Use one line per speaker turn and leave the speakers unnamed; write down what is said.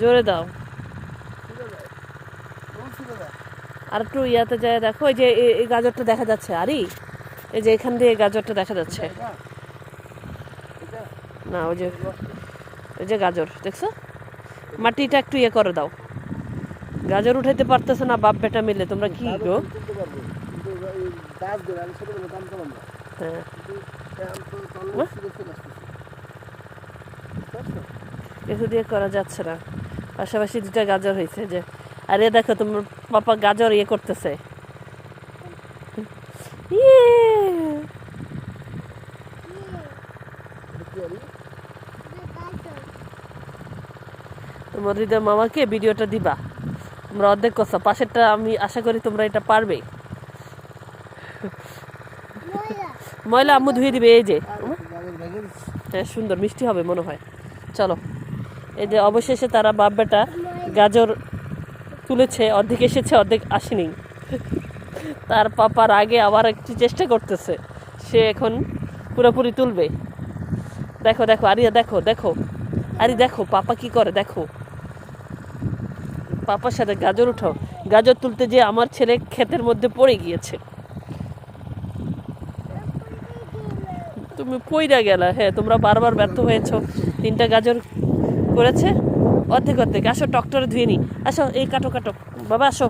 জোরে দাও। আর একটু ইয়াতে যায় দেখো, এই যে এই গাজরটা দেখা যাচ্ছে, আরে এই যে এখান দিয়ে গাজরটা দেখা যাচ্ছে না, ওই যে গাজর দেখছো, মাটিটা একটু ইয়ে করে দাও। গাজর উঠাইতে পারতেছে না বাপ বেটা মিলে, তোমরা কি গো? হ্যাঁ কিছু দিয়ে করা যাচ্ছে না, পাশাপাশি দুটা গাজর হয়েছে যে। আর এ দেখো তোমার পাপা গাজর ইয়ে করতেছে, তোমার হৃদয় মামাকে ভিডিওটা দিবা, তোমরা অর্ধেক করছো, পাশেরটা আমি আশা করি তোমরা এটা পারবে। ময়লা আম্মু ধুয়ে দিবে, এই যে হ্যাঁ সুন্দর মিষ্টি হবে মনে হয়। চলো, এই যে অবশেষে তারা বাপ বেটা গাজর তুলেছে, অর্ধেক এসেছে অর্ধেক আসেনি। তার পাপার আগে আবার একটু চেষ্টা করতেছে, সে এখন পুরোপুরি তুলবে। দেখো দেখো আরিয়া, দেখো দেখো আরে দেখো পাপা কি করে, দেখো পাপার সাথে গাজর উঠাও। গাজর তুলতে যে আমার ছেলে ক্ষেতের মধ্যে পড়ে গিয়েছে। তুমি পইরা গেলা, হ্যাঁ তোমরা বারবার ব্যর্থ হয়েছো। 3টা গাজর করেছে অর্ধেক অর্ধেক। আসো টকটরে ধুয়ে নি, আসো এই কাটো কাটো বাবা, আসো।